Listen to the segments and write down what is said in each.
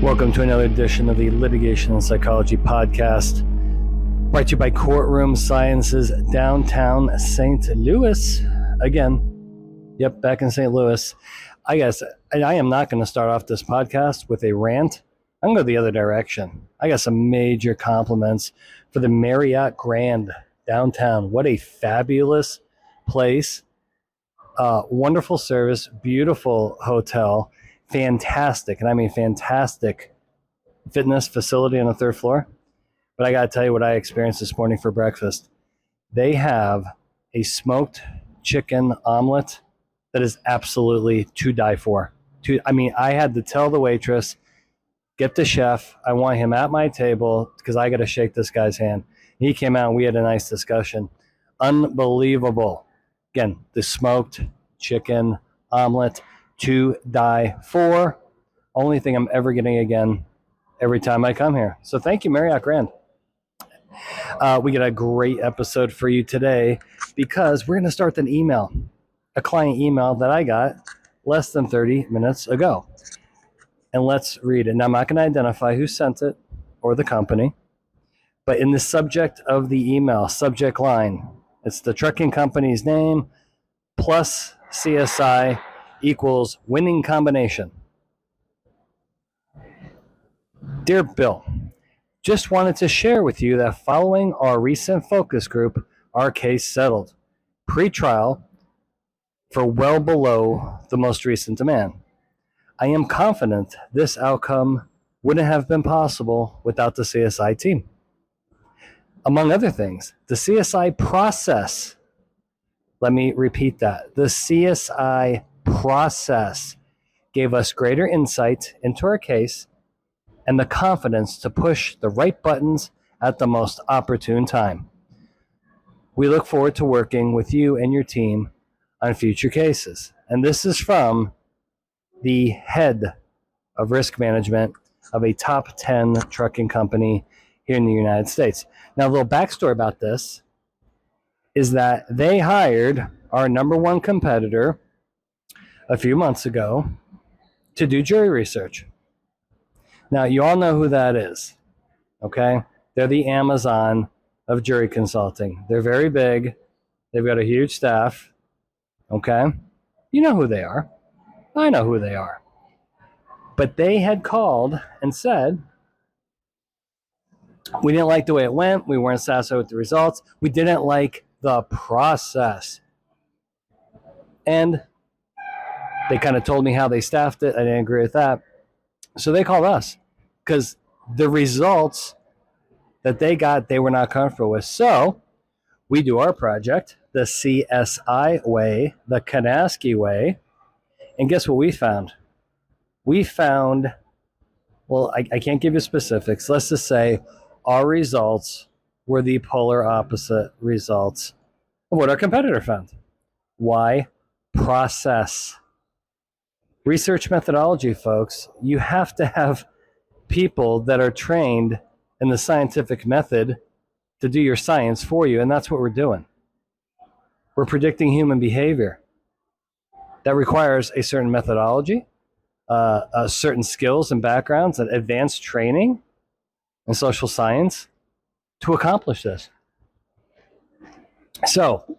Welcome to another edition of the Litigation and Psychology Podcast, brought to you by Courtroom Sciences, downtown St. Louis. Again, yep, back in St. Louis. I guess I am not going to start off this podcast with a rant. I'm going to go the other direction. I got some major compliments for the Marriott Grand downtown. What a fabulous place. Wonderful service, beautiful hotel. Fantastic, and I mean fantastic fitness facility on the third floor. But I got to tell you what I experienced this morning for breakfast. They have a smoked chicken omelet that is absolutely to die for. I had to tell the waitress, get the chef, I want him at my table because I got to shake this guy's hand. He came out and we had a nice discussion. Unbelievable. Again, the smoked chicken omelet to die for. Only thing I'm ever getting again every time I come here. So thank you, Marriott Grand. We got a great episode for you today because we're going to start with an email, a client email that I got less than 30 minutes ago. And let's read it. Now, I'm not going to identify who sent it or the company, but in the subject of the email, subject line, it's the trucking company's name plus CSI equals winning combination. Dear Bill, just wanted to share with you that following our recent focus group, our case settled pre-trial for well below the most recent demand. I am confident this outcome wouldn't have been possible without the CSI team. Among other things, the CSI process, let me repeat that, the CSI process gave us greater insight into our case and the confidence to push the right buttons at the most opportune time. We look forward to working with you and your team on future cases. And this is from the head of risk management of a top 10 trucking company here in the United States. Now, a little backstory about this is that they hired our number one competitor a few months ago to do jury research. Now, you all know who that is, okay? They're the Amazon of jury consulting. They're very big. They've got a huge staff, okay? You know who they are. I know who they are. But they had called and said, we didn't like the way it went. We weren't satisfied with the results. We didn't like the process. And they kind of told me how they staffed it. I didn't agree with that. So they called us because the results that they got, they were not comfortable with. So we do our project, the CSI way, the Kanasky way. And guess what we found? We found, well, I can't give you specifics. Let's just say our results were the polar opposite results of what our competitor found. Why? Process. Research methodology, folks. You have to have people that are trained in the scientific method to do your science for you, and that's what we're doing. We're predicting human behavior. That requires a certain methodology, certain skills and backgrounds, and advanced training in social science to accomplish this. So,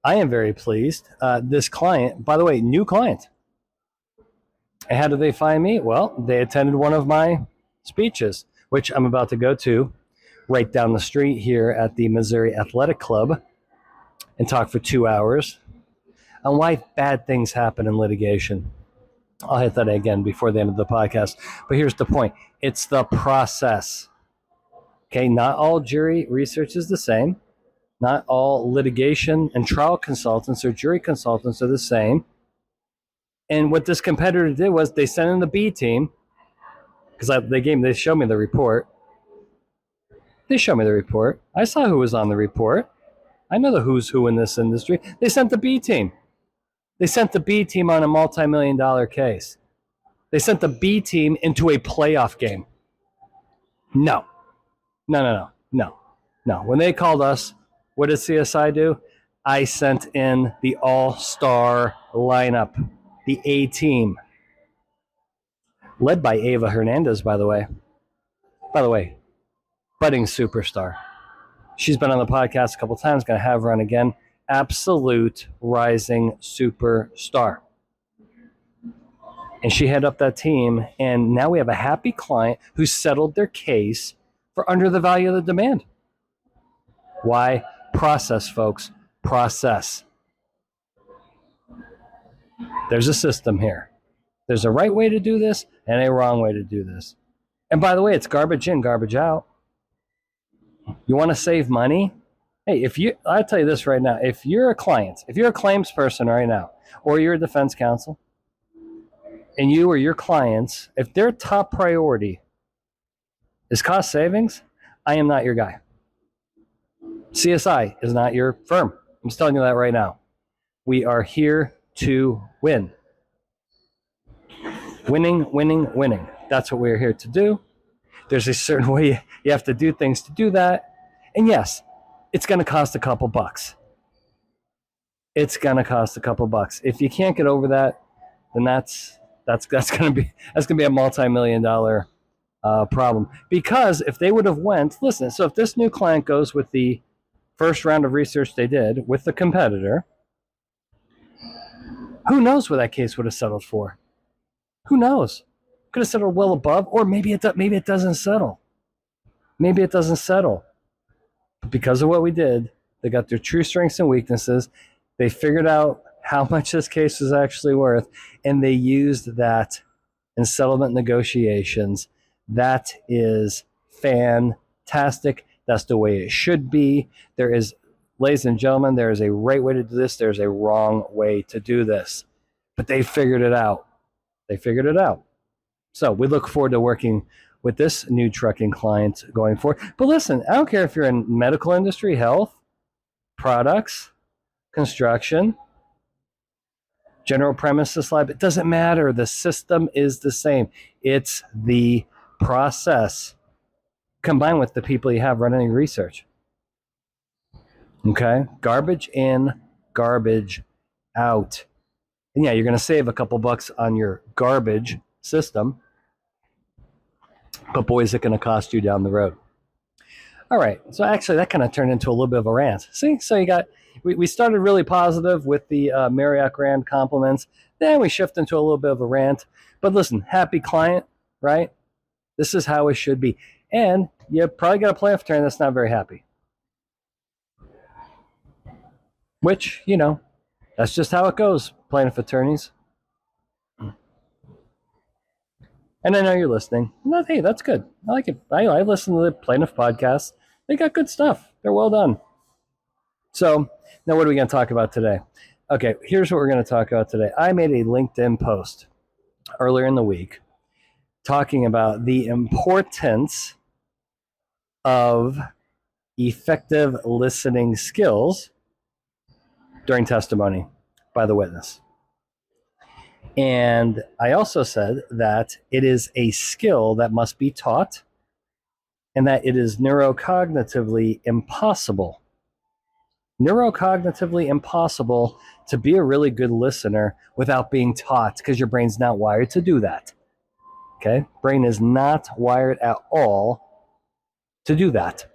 I am very pleased. This client, by the way, new client. And how did they find me? Well, they attended one of my speeches, which I'm about to go to right down the street here at the Missouri Athletic Club and talk for 2 hours on why bad things happen in litigation. I'll hit that again before the end of the podcast. But here's the point. It's the process. Okay, not all jury research is the same. Not all litigation and trial consultants or jury consultants are the same. And what this competitor did was they sent in the B team, because they showed me the report. They showed me the report. I saw who was on the report. I know the who's who in this industry. They sent the B team. They sent the B team on a multi-million-dollar case. They sent the B team into a playoff game. No. When they called us, what did CSI do? I sent in the all-star lineup, the A team. led by Ava Hernandez, by the way. Budding superstar. She's been on the podcast a couple times, going to have her on again. Absolute rising superstar. And she headed up that team, and now we have a happy client who settled their case for under the value of the demand. Why? Process, folks. Process. There's a system here. There's a right way to do this and a wrong way to do this. And by the way, it's garbage in, garbage out. You want to save money? Hey, I'll tell you this right now. If you're a client, if you're a claims person right now, or you're a defense counsel, and you or your clients, if their top priority is cost savings, I am not your guy. CSI is not your firm. I'm just telling you that right now. We are here to win. Winning, winning, winning. That's what we're here to do. There's a certain way you have to do things to do that. And yes, it's going to cost a couple bucks. It's going to cost a couple bucks. If you can't get over that, then that's going to be a multi-million-dollar problem. Because if they would have listen, so if this new client goes with the first round of research they did with the competitor, who knows what that case would have settled for? Who knows? Could have settled well above, or maybe it doesn't settle. Maybe it doesn't settle. But because of what we did, they got their true strengths and weaknesses. They figured out how much this case was actually worth, and they used that in settlement negotiations. That is fantastic. That's the way it should be. Ladies and gentlemen, there is a right way to do this. There's a wrong way to do this. But they figured it out. So we look forward to working with this new trucking client going forward. But listen, I don't care if you're in medical industry, health, products, construction, general premises lab. It doesn't matter. The system is the same. It's the process combined with the people you have running research. Okay? Garbage in, garbage out. And yeah, you're going to save a couple bucks on your garbage system, but boy, is it going to cost you down the road. All right. So actually, that kind of turned into a little bit of a rant. See? So we started really positive with the Marriott Grand compliments. Then we shift into a little bit of a rant. But listen, happy client, right? This is how it should be. And you probably got a plaintiff attorney that's not very happy. Which, that's just how it goes, plaintiff attorneys. And I know you're listening. Hey, that's good. I like it. I listen to the plaintiff podcasts. They got good stuff. They're well done. So now what are we going to talk about today? Okay, here's what we're going to talk about today. I made a LinkedIn post earlier in the week talking about the importance of effective listening skills during testimony by the witness. And I also said that it is a skill that must be taught and that it is neurocognitively impossible to be a really good listener without being taught, because your brain's not wired to do that. Okay? Brain is not wired at all to do that.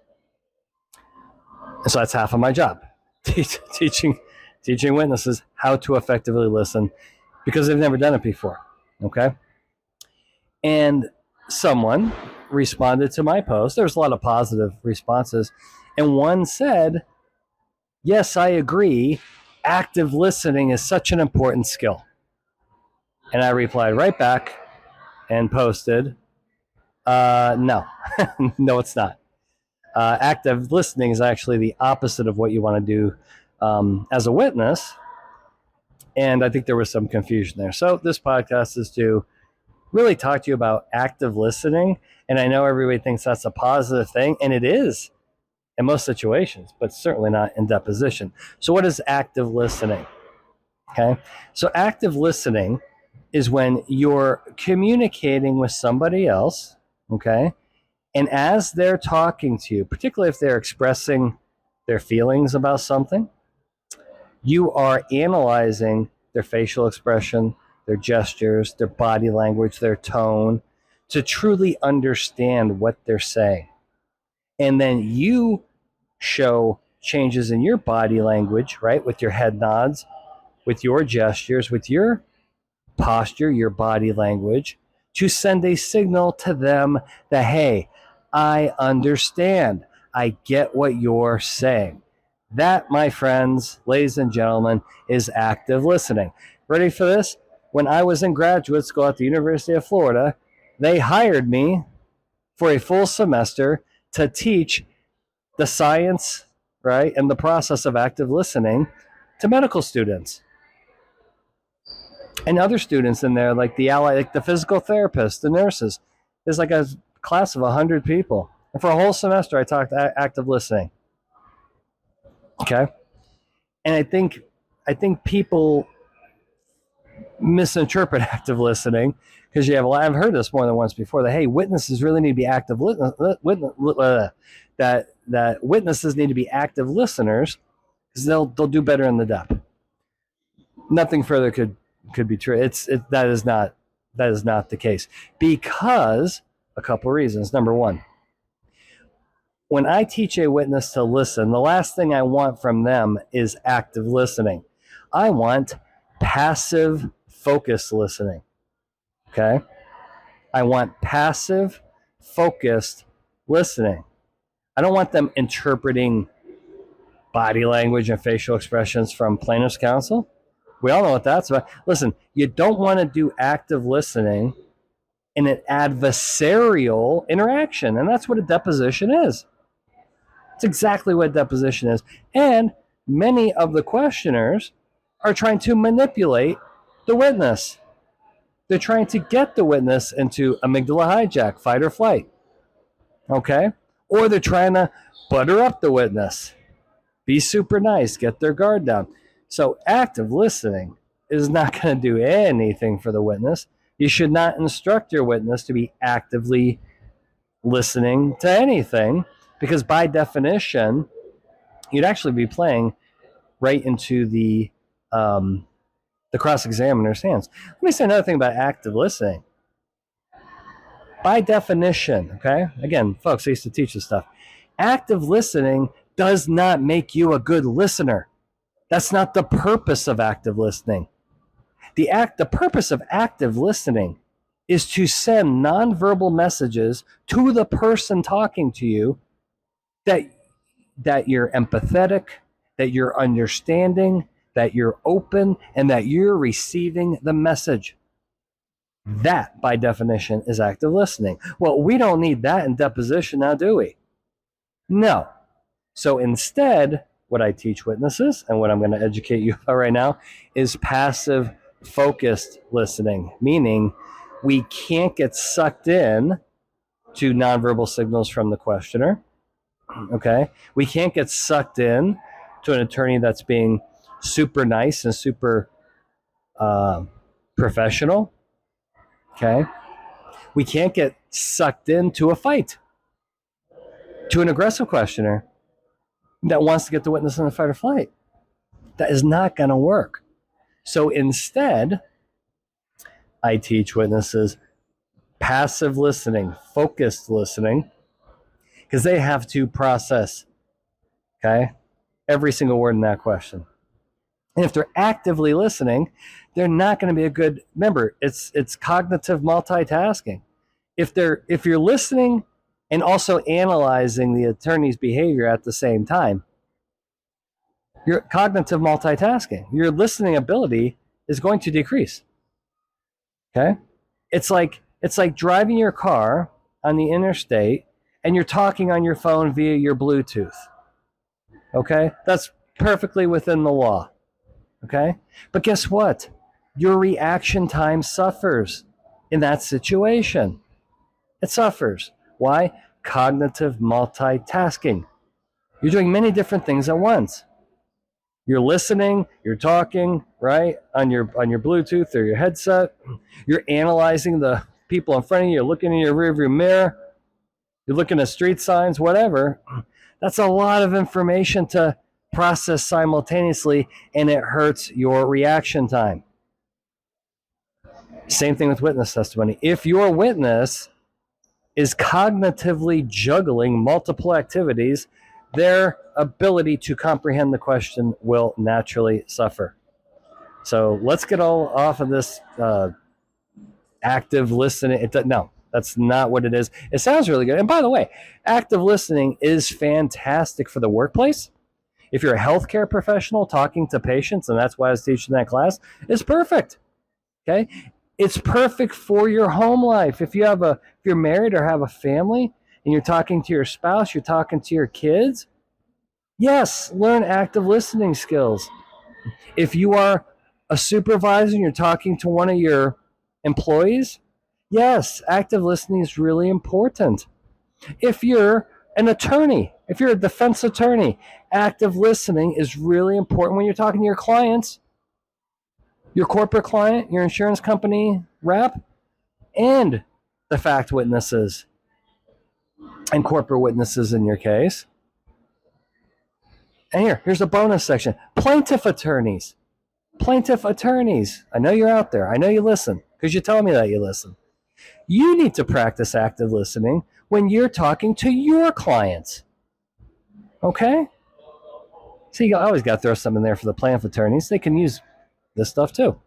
And so that's half of my job, teaching witnesses how to effectively listen, because they've never done it before. Okay? And someone responded to my post. There was a lot of positive responses. And one said, yes, I agree. Active listening is such an important skill. And I replied right back and posted, no, no, it's not. Active listening is actually the opposite of what you want to do as a witness. And I think there was some confusion there. So this podcast is to really talk to you about active listening. And I know everybody thinks that's a positive thing, and it is in most situations, but certainly not in deposition. So what is active listening? Okay. So active listening is when you're communicating with somebody else, okay? And as they're talking to you, particularly if they're expressing their feelings about something, you are analyzing their facial expression, their gestures, their body language, their tone, to truly understand what they're saying. And then you show changes in your body language, right? With your head nods, with your gestures, with your posture, your body language, to send a signal to them that, hey, I understand. I get what you're saying. That, my friends, ladies and gentlemen, is active listening. Ready for this? When I was in graduate school at the University of Florida, they hired me for a full semester to teach the science, right, and the process of active listening to medical students and other students in there, like the physical therapists, the nurses. There's like a class of 100 people. And for a whole semester, I taught active listening. Okay? And I think people misinterpret active listening because I've heard this more than once before, that, hey, witnesses really need to be active that witnesses need to be active listeners because they'll do better in the depth. Nothing further could be true. That is not the case, because a couple of reasons. Number one, when I teach a witness to listen, the last thing I want from them is active listening. I want passive focused listening. Okay? I want passive focused listening. I don't want them interpreting body language and facial expressions from plaintiff's counsel. We all know what that's about. Listen, you don't want to do active listening in an adversarial interaction, and that's what a deposition is. It's exactly what a deposition is. And many of the questioners are trying to manipulate the witness. They're trying to get the witness into amygdala hijack, fight or flight. Okay? Or they're trying to butter up the witness, be super nice, get their guard down. So active listening is not going to do anything for the witness. You should not instruct your witness to be actively listening to anything, because by definition, you'd actually be playing right into the cross-examiner's hands. Let me say another thing about active listening. By definition, okay? Again, folks, I used to teach this stuff. Active listening does not make you a good listener. That's not the purpose of active listening. The purpose of active listening is to send nonverbal messages to the person talking to you that you're empathetic, that you're understanding, that you're open, and that you're receiving the message. That, by definition, is active listening. Well, we don't need that in deposition now, do we? No. So instead, what I teach witnesses, and what I'm going to educate you about right now, is passive focused listening, meaning we can't get sucked in to nonverbal signals from the questioner. Okay? We can't get sucked in to an attorney that's being super nice and super professional. Okay? We can't get sucked into a fight, to an aggressive questioner that wants to get the witness in a fight or flight. That is not going to work. So instead, I teach witnesses passive listening, focused listening, because they have to process, okay, every single word in that question. And if they're actively listening, they're not going to be a good member. It's cognitive multitasking. If you're listening and also analyzing the attorney's behavior at the same time, your cognitive multitasking, your listening ability is going to decrease. Okay? It's like driving your car on the interstate and you're talking on your phone via your Bluetooth. Okay? That's perfectly within the law. Okay? But guess what? Your reaction time suffers in that situation. It suffers. Why? Cognitive multitasking. You're doing many different things at once. You're listening, you're talking, right, on your Bluetooth or your headset. You're analyzing the people in front of you. You're looking in your rearview mirror. You're looking at street signs, whatever. That's a lot of information to process simultaneously, and it hurts your reaction time. Same thing with witness testimony. If your witness is cognitively juggling multiple activities, their ability to comprehend the question will naturally suffer. So let's get all off of this active listening. No, that's not what it is. It sounds really good. And by the way, active listening is fantastic for the workplace. If you're a healthcare professional talking to patients, and that's why I was teaching that class, it's perfect. Okay? It's perfect for your home life. If you're married or have a family and you're talking to your spouse, you're talking to your kids, yes, learn active listening skills. If you are a supervisor and you're talking to one of your employees, yes, active listening is really important. If you're an attorney, if you're a defense attorney, active listening is really important when you're talking to your clients, your corporate client, your insurance company rep, and the fact witnesses and corporate witnesses in your case. And here's a bonus section. Plaintiff attorneys. I know you're out there. I know you listen because you tell me that you listen. You need to practice active listening when you're talking to your clients. Okay? So you always got to throw something in there for the plaintiff attorneys. They can use this stuff too.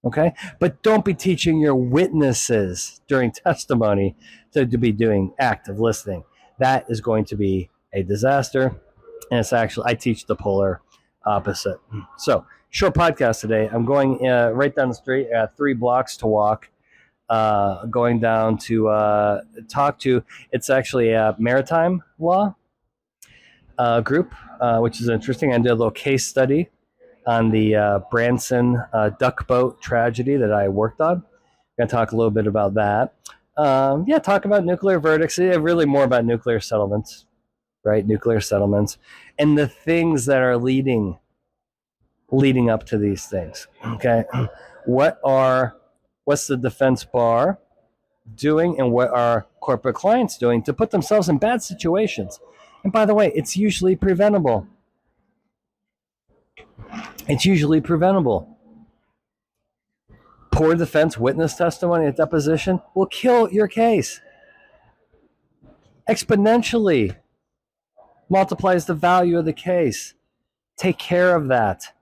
Okay? But don't be teaching your witnesses during testimony to be doing active listening. That is going to be a disaster. And it's actually, I teach the polar opposite. So, short podcast today. I'm going right down the street. 3 blocks to walk. Going down to talk to, it's actually a maritime law group, which is interesting. I did a little case study on the Branson duck boat tragedy that I worked on. I'm going to talk a little bit about that. Talk about nuclear verdicts, really more about nuclear settlements, right? Nuclear settlements and the things that are leading up to these things. Okay. What's the defense bar doing and what are corporate clients doing to put themselves in bad situations? And by the way, it's usually preventable. Poor defense witness testimony at deposition will kill your case. Exponentially multiplies the value of the case. Take care of that.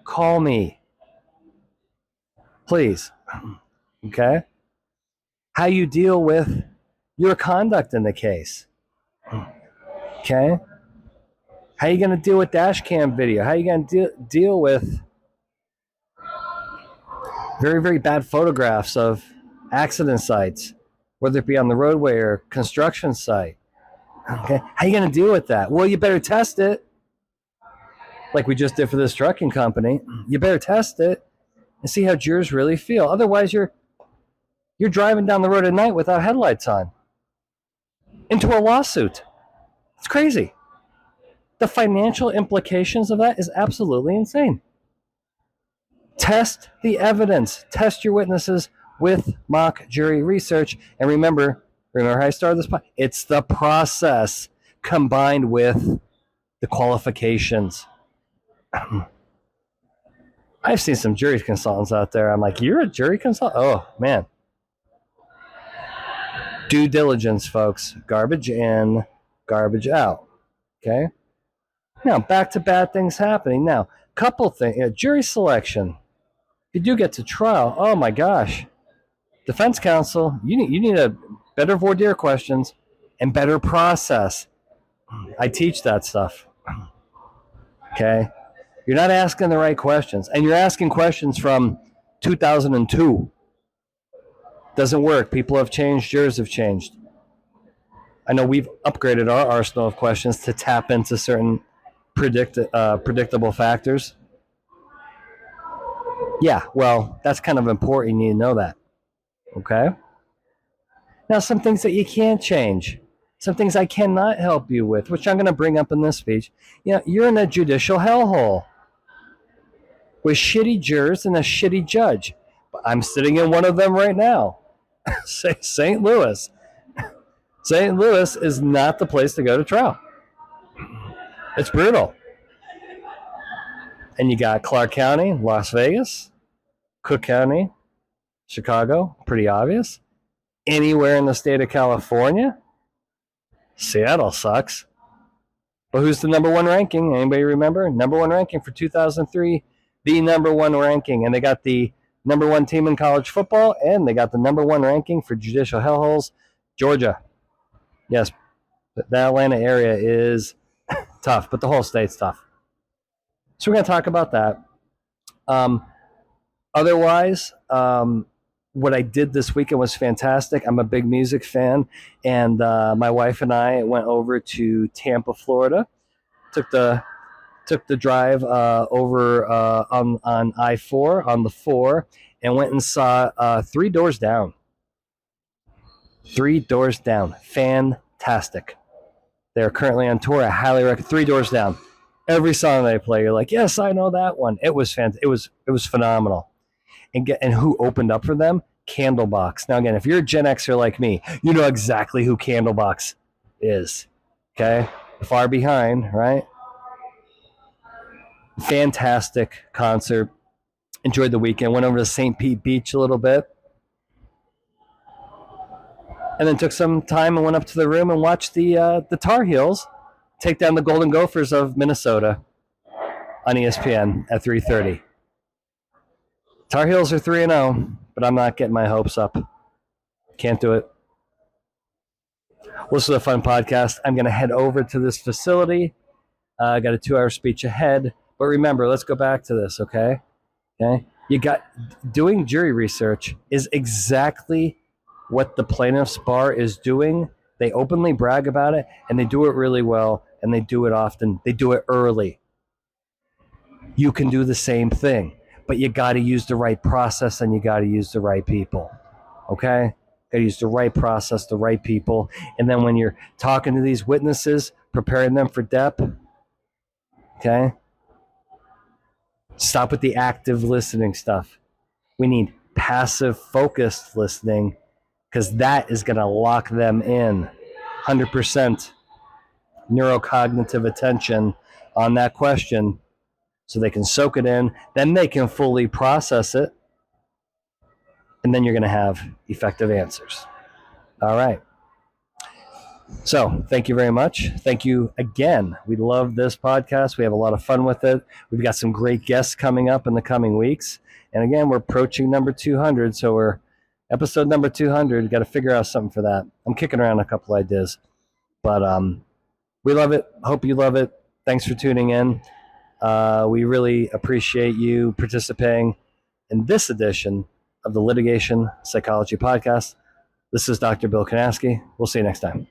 Call me. Please. Okay? How you deal with your conduct in the case. Okay? How are you going to deal with dash cam video? How are you going to deal with very, very bad photographs of accident sites, whether it be on the roadway or construction site? Okay? How are you going to deal with that? Well, you better test it. Like we just did for this trucking company. You better test it and see how jurors really feel. Otherwise, you're driving down the road at night without headlights on into a lawsuit. It's crazy. The financial implications of that is absolutely insane. Test the evidence. Test your witnesses with mock jury research. And remember how I started this podcast? It's the process combined with the qualifications. I've seen some jury consultants out there. I'm like, you're a jury consultant? Oh, man. Due diligence, folks. Garbage in, garbage out. Okay? Now, back to bad things happening. Now, couple things. Jury selection. If you do get to trial, oh my gosh. Defense counsel, you need a better voir dire questions and better process. I teach that stuff. Okay? You're not asking the right questions. And you're asking questions from 2002. Doesn't work. People have changed. Jurors have changed. I know we've upgraded our arsenal of questions to tap into certain predictable factors. Yeah, well, that's kind of important. You need to know that. Okay? Now, some things that you can't change. Some things I cannot help you with, which I'm going to bring up in this speech. You're in a judicial hellhole with shitty jurors and a shitty judge. I'm sitting in one of them right now. St. Louis. St. Louis is not the place to go to trial. It's brutal. And you got Clark County, Las Vegas, Cook County, Chicago, pretty obvious. Anywhere in the state of California? Seattle sucks. But who's the number one ranking? Anybody remember? Number one ranking for 2003, the number one ranking. And they got the number one team in college football, and they got the number one ranking for judicial hellholes, Georgia. Yes, the Atlanta area is tough, but the whole state's tough. So we're going to talk about that. Otherwise, what I did this weekend was fantastic. I'm a big music fan, and my wife and I went over to Tampa, Florida. Took the drive over on I-4 on the 4, and went and saw 3 Doors Down. 3 Doors Down, fantastic. They're currently on tour. I highly recommend 3 Doors Down. Every song they play, you're like, yes, I know that one. It was fantastic. It was phenomenal. And who opened up for them? Candlebox. Now, again, if you're a Gen Xer like me, you know exactly who Candlebox is. Okay? Far Behind, right? Fantastic concert. Enjoyed the weekend. Went over to St. Pete Beach a little bit. And then took some time and went up to the room and watched the Tar Heels take down the Golden Gophers of Minnesota on ESPN at 3:30. Tar Heels are 3-0, but I'm not getting my hopes up. Can't do it. Well, this is a fun podcast. I'm going to head over to this facility. I got a 2-hour speech ahead. But remember, let's go back to this, okay? Okay. Doing jury research is exactly what the plaintiff's bar is doing. They openly brag about it, and they do it really well, and they do it often. They do it early. You can do the same thing. But you got to use the right process, and you got to use the right people, okay? Got to use the right process, the right people. And then when you're talking to these witnesses, preparing them for dep, okay? Stop with the active listening stuff. We need passive focused listening, because that is going to lock them in. 100% neurocognitive attention on that question, so they can soak it in, then they can fully process it, and then you're going to have effective answers. All right. So thank you very much. Thank you again. We love this podcast. We have a lot of fun with it. We've got some great guests coming up in the coming weeks. And again, we're approaching number 200, so we're episode number 200. Got to figure out something for that. I'm kicking around a couple ideas. But we love it. Hope you love it. Thanks for tuning in. We really appreciate you participating in this edition of the Litigation Psychology Podcast. This is Dr. Bill Kanasky. We'll see you next time.